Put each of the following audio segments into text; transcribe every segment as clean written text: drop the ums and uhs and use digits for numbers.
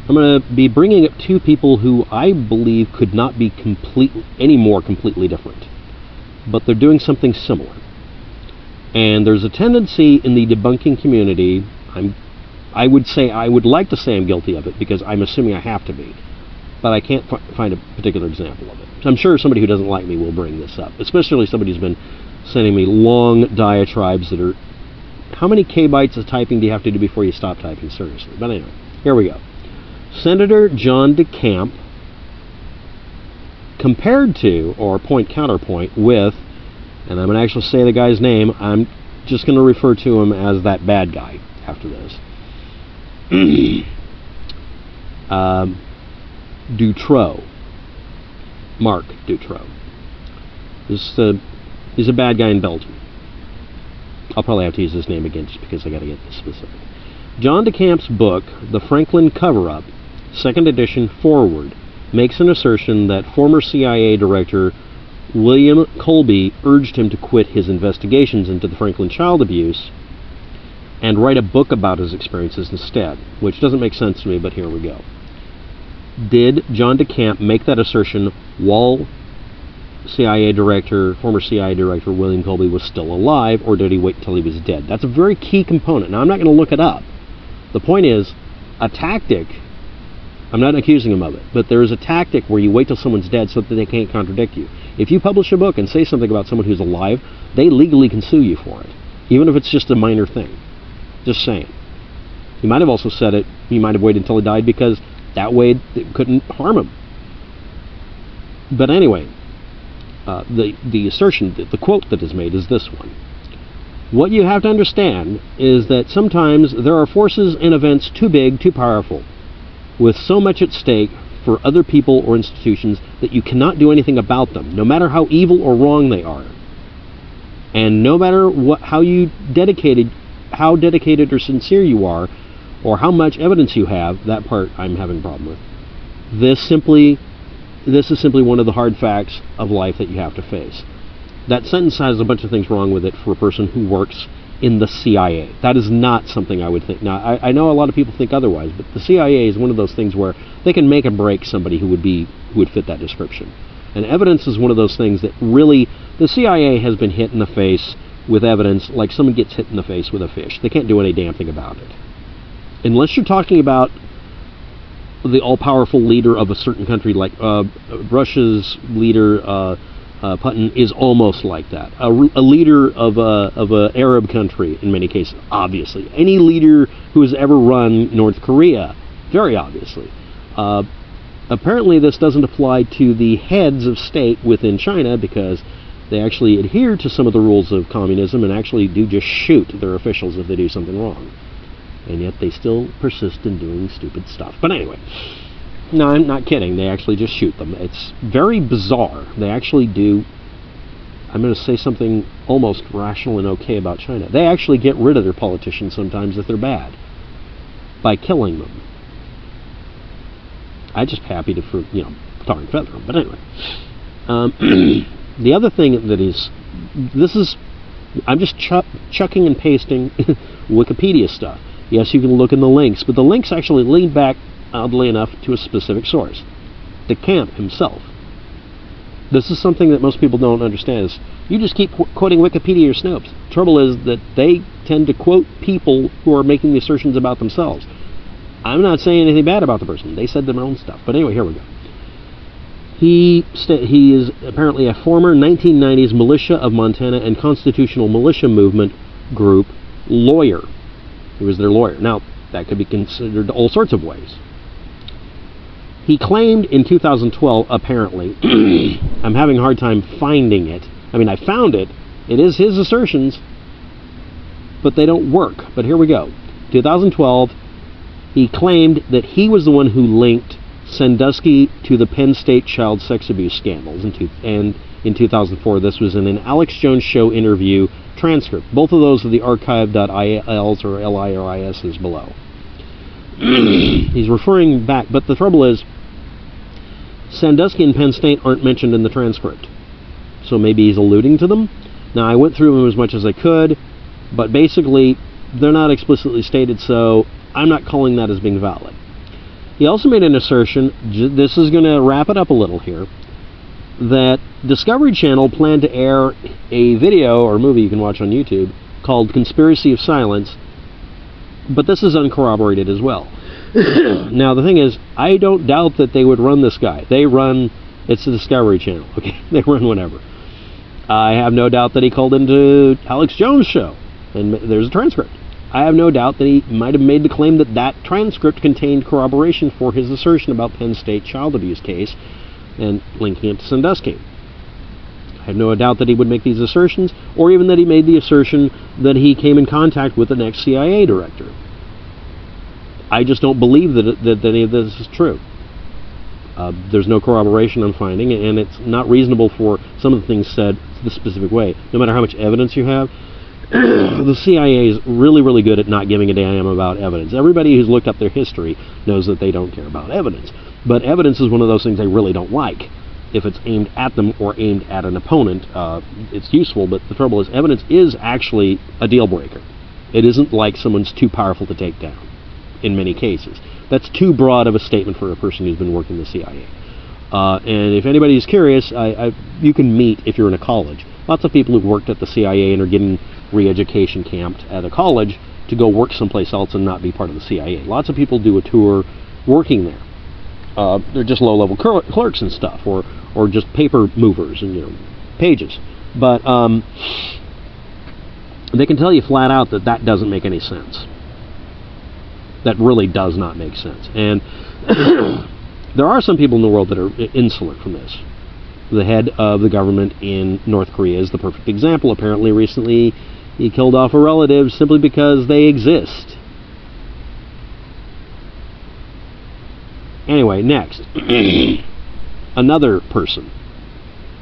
I'm going to be bringing up two people who I believe could not be any more completely different, but they're doing something similar. And there's a tendency in the debunking community, I would like to say I'm guilty of it, because I'm assuming I have to be, but I can't find a particular example of it. So I'm sure somebody who doesn't like me will bring this up, especially somebody who's been sending me long diatribes that are, how many kbytes of typing do you have to do before you stop typing? Seriously. But anyway, here we go. Senator John DeCamp compared to, or counterpoint with, and I'm going to actually say the guy's name, I'm just going to refer to him as that bad guy after this. Dutroux. Mark Dutroux. He's a bad guy in Belgium. I'll probably have to use his name again just because I got to get this specific. John DeCamp's book, The Franklin Coverup, 2nd edition forward, makes an assertion that former CIA Director William Colby urged him to quit his investigations into the Franklin child abuse and write a book about his experiences instead, which doesn't make sense to me, but here we go. Did John DeCamp make that assertion while former CIA Director William Colby was still alive, or did he wait until he was dead? That's a very key component. Now, I'm not going to look it up. The point is, a tactic, I'm not accusing him of it, but there is a tactic where you wait till someone's dead so that they can't contradict you. If you publish a book and say something about someone who's alive, they legally can sue you for it, even if it's just a minor thing. Just saying. He might have also said it, he might have waited until he died because that way it couldn't harm him. But anyway, the assertion, the quote that is made is this one. What you have to understand is that sometimes there are forces and events too big, too powerful, with so much at stake for other people or institutions that you cannot do anything about them, no matter how evil or wrong they are. And no matter how dedicated or sincere you are, or how much evidence you have, that part I'm having a problem with. This is simply one of the hard facts of life that you have to face. That sentence has a bunch of things wrong with it for a person who works in the CIA. That is not something I would think. Now, I know a lot of people think otherwise, but the CIA is one of those things where they can make or break somebody who would fit that description. And evidence is one of those things that really, the CIA has been hit in the face with evidence like someone gets hit in the face with a fish. They can't do any damn thing about it. Unless you're talking about the all-powerful leader of a certain country, like Russia's leader, Putin, is almost like that. A leader of a Arab country, in many cases, obviously. Any leader who has ever run North Korea, very obviously. Apparently this doesn't apply to the heads of state within China, because they actually adhere to some of the rules of communism and actually do just shoot their officials if they do something wrong. And yet they still persist in doing stupid stuff. But anyway, no, I'm not kidding. They actually just shoot them. It's very bizarre. They actually do, I'm going to say something almost rational and okay about China. They actually get rid of their politicians sometimes if they're bad by killing them. I'm just happy to, tar and feather them. But anyway, the other thing that is, I'm just chucking and pasting Wikipedia stuff. Yes, you can look in the links, but the links actually lead back, oddly enough, to a specific source. DeCamp himself. This is something that most people don't understand. Is you just keep quoting Wikipedia or Snopes. The trouble is that they tend to quote people who are making the assertions about themselves. I'm not saying anything bad about the person. They said their own stuff. But anyway, here we go. He is apparently a former 1990s Militia of Montana and Constitutional Militia Movement group lawyer. He was their lawyer. Now, that could be considered all sorts of ways. He claimed in 2012, apparently, I'm having a hard time finding it. I mean, I found it. It is his assertions, but they don't work. But here we go. 2012, he claimed that he was the one who linked Sandusky to the Penn State child sex abuse scandals. And in 2004, this was in an Alex Jones Show interview transcript. Both of those are the archive.ils or LIRISs below. He's referring back, but the trouble is, Sandusky and Penn State aren't mentioned in the transcript. So maybe he's alluding to them. Now, I went through them as much as I could, but basically, they're not explicitly stated, so I'm not calling that as being valid. He also made an assertion, this is going to wrap it up a little here, that Discovery Channel planned to air a video or movie you can watch on YouTube called Conspiracy of Silence, but this is uncorroborated as well. Now, the thing is, I don't doubt that they would run this guy. It's the Discovery Channel, okay? They run whatever. I have no doubt that he called into Alex Jones' show, and there's a transcript. I have no doubt that he might have made the claim that that transcript contained corroboration for his assertion about Penn State child abuse case and linking it to Sandusky. I have no doubt that he would make these assertions, or even that he made the assertion that he came in contact with the next CIA director. I just don't believe that any of this is true. There's no corroboration I'm finding, and it's not reasonable for some of the things said the specific way. No matter how much evidence you have, the CIA is really, really good at not giving a damn about evidence. Everybody who's looked up their history knows that they don't care about evidence. But evidence is one of those things they really don't like. If it's aimed at them or aimed at an opponent, it's useful, but the trouble is evidence is actually a deal breaker. It isn't like someone's too powerful to take down, in many cases. That's too broad of a statement for a person who's been working the CIA. And if anybody's curious, you can meet if you're in a college. Lots of people who've worked at the CIA and are getting re-education camped at a college to go work someplace else and not be part of the CIA. Lots of people do a tour working there. They're just low-level clerks and stuff, or just paper movers and pages. But they can tell you flat out that that doesn't make any sense. That really does not make sense. And there are some people in the world that are insular from this. The head of the government in North Korea is the perfect example. Apparently, recently, he killed off a relative simply because they exist. Anyway, next. Another person.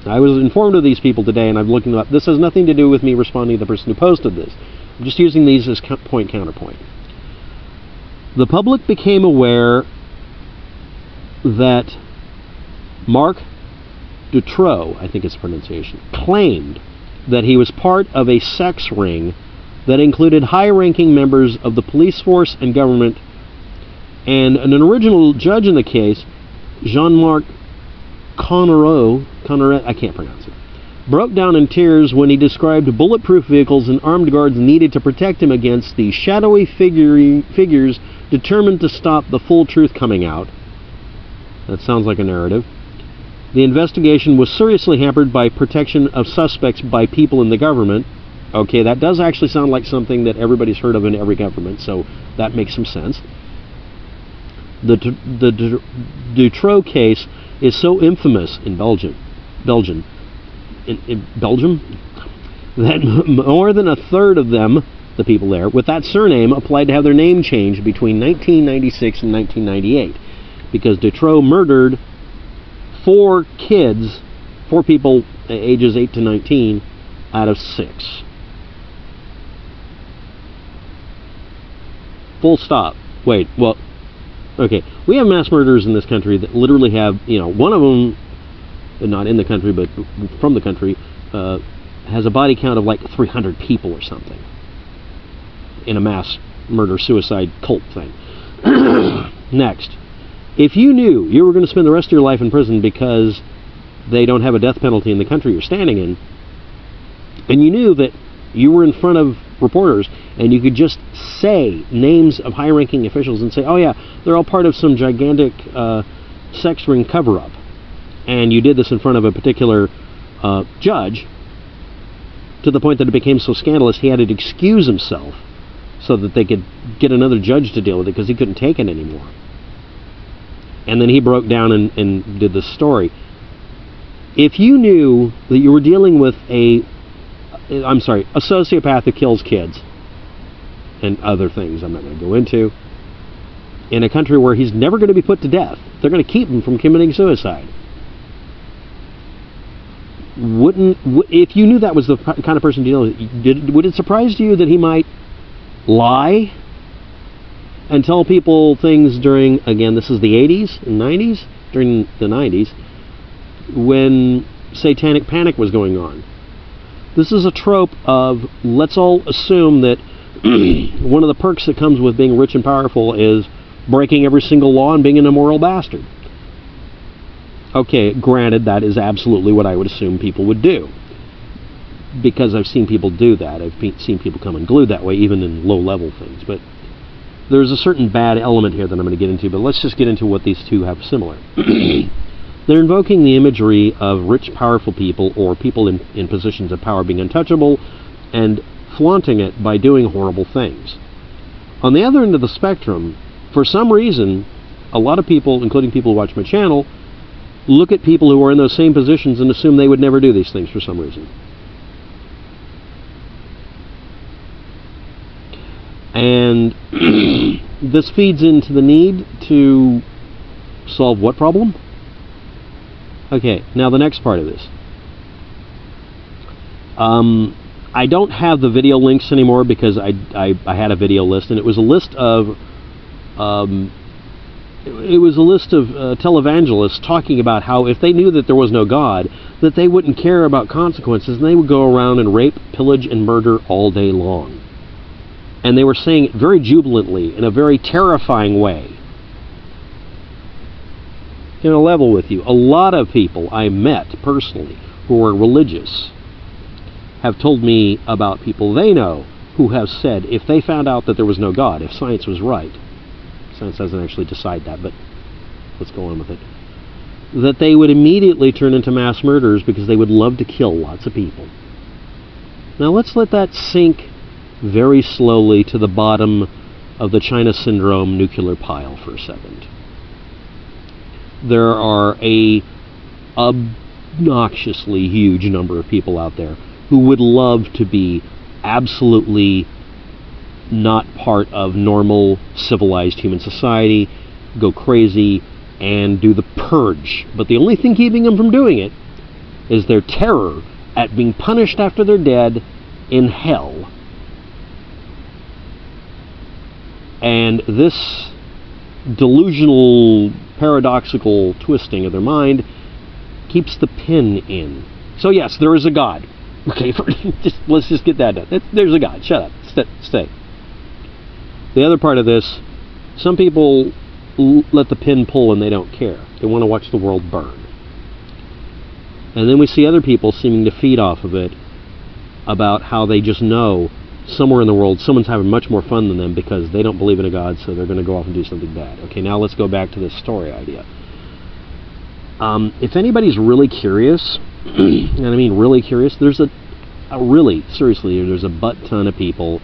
I was informed of these people today, and I'm looking up. This has nothing to do with me responding to the person who posted this. I'm just using these as point-counterpoint. The public became aware that Mark Dutroux, I think it's pronunciation, claimed that he was part of a sex ring that included high-ranking members of the police force and government, and an original judge in the case, Jean-Marc Connoret, I can't pronounce it, broke down in tears when he described bulletproof vehicles and armed guards needed to protect him against the shadowy figures determined to stop the full truth coming out. That sounds like a narrative. The investigation was seriously hampered by protection of suspects by people in the government. Okay, that does actually sound like something that everybody's heard of in every government, so that makes some sense. The Dutroux case is so infamous in Belgium, that more than a third of them, the people there, with that surname applied to have their name changed between 1996 and 1998, because Dutroux murdered 4 people ages 8 to 19 out of 6. Full stop. Wait, well, okay. We have mass murderers in this country that literally have, one of them, not in the country, but from the country, has a body count of like 300 people or something in a mass murder-suicide cult thing. Next. If you knew you were going to spend the rest of your life in prison because they don't have a death penalty in the country you're standing in, and you knew that you were in front of reporters and you could just say names of high-ranking officials and say, oh yeah, they're all part of some gigantic sex ring cover-up, and you did this in front of a particular judge to the point that it became so scandalous he had to excuse himself so that they could get another judge to deal with it because he couldn't take it anymore. And then he broke down and did this story. If you knew that you were dealing with a sociopath who kills kids and other things I'm not going to go into, in a country where he's never going to be put to death, they're going to keep him from committing suicide. If you knew that was the kind of person dealing with, would it surprise you that he might lie and tell people things during, again, this is the 80s and 90s, during the 90s, when satanic panic was going on. This is a trope of, let's all assume that one of the perks that comes with being rich and powerful is breaking every single law and being an immoral bastard. Okay, granted, that is absolutely what I would assume people would do, because I've seen people do that. I've seen people come unglued that way, even in low-level things. But there's a certain bad element here that I'm going to get into, but let's just get into what these two have similar. They're invoking the imagery of rich, powerful people, or people in positions of power being untouchable, and flaunting it by doing horrible things. On the other end of the spectrum, for some reason, a lot of people, including people who watch my channel, look at people who are in those same positions and assume they would never do these things for some reason. And this feeds into the need to solve what problem? Okay, now the next part of this. I don't have the video links anymore because I had a video list, and it was a list of televangelists talking about how if they knew that there was no God, that they wouldn't care about consequences, and they would go around and rape, pillage, and murder all day long. And they were saying it very jubilantly, in a very terrifying way. In a level with you, a lot of people I met personally who are religious have told me about people they know who have said if they found out that there was no God, if science was right, science doesn't actually decide that, but let's go on with it, that they would immediately turn into mass murderers because they would love to kill lots of people. Now let's let that sink very slowly to the bottom of the China syndrome nuclear pile for a second. There are a obnoxiously huge number of people out there who would love to be absolutely not part of normal civilized human society, go crazy, and do the purge. But the only thing keeping them from doing it is their terror at being punished after they're dead in hell. And this delusional, paradoxical twisting of their mind keeps the pin in. So yes, there is a God. Okay, let's just get that done. There's a God. Shut up. Stay. The other part of this, some people let the pin pull and they don't care. They want to watch the world burn. And then we see other people seeming to feed off of it about how they just know somewhere in the world someone's having much more fun than them because they don't believe in a God, so they're going to go off and do something bad. Okay, now let's go back to this story idea. If anybody's really curious, and I mean really curious, there's there's a butt ton of people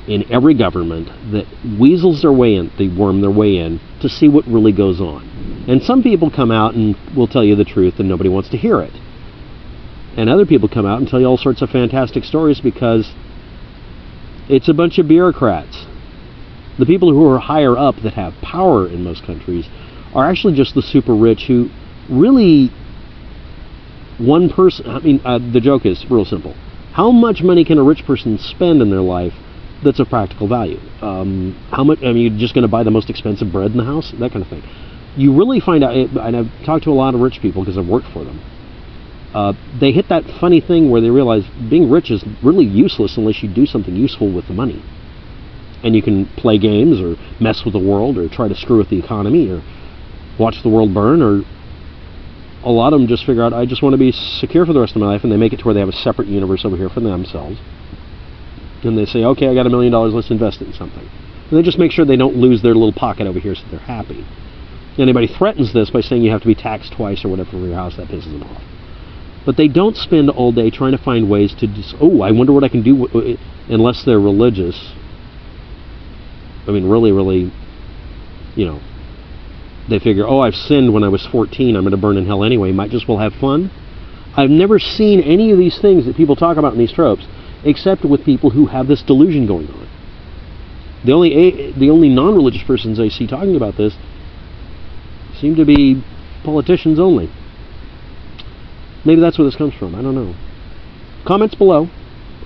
in every government that weasels their way in, they worm their way in to see what really goes on. And some people come out and will tell you the truth and nobody wants to hear it. And other people come out and tell you all sorts of fantastic stories because it's a bunch of bureaucrats. The people who are higher up that have power in most countries are actually just the super rich who really, one person, the joke is real simple. How much money can a rich person spend in their life that's of practical value? How much, you're just going to buy the most expensive bread in the house? That kind of thing. You really find out, and I've talked to a lot of rich people because I've worked for them. They hit that funny thing where they realize being rich is really useless unless you do something useful with the money. And you can play games or mess with the world or try to screw with the economy or watch the world burn, or a lot of them just figure out, I just want to be secure for the rest of my life, and they make it to where they have a separate universe over here for themselves. And they say, okay, I got $1 million, let's invest it in something. And they just make sure they don't lose their little pocket over here so they're happy. Anybody threatens this by saying you have to be taxed twice or whatever for your house, that pisses them off. But they don't spend all day trying to find ways to just, I wonder what I can do, unless they're religious. Really, they figure, I've sinned when I was 14, I'm going to burn in hell anyway, might just well have fun. I've never seen any of these things that people talk about in these tropes, except with people who have this delusion going on. The only non-religious persons I see talking about this seem to be politicians only. Maybe that's where this comes from. I don't know. Comments below.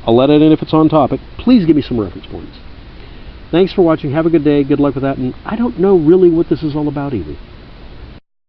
I'll let it in if it's on topic. Please give me some reference points. Thanks for watching. Have a good day. Good luck with that. And I don't know really what this is all about either.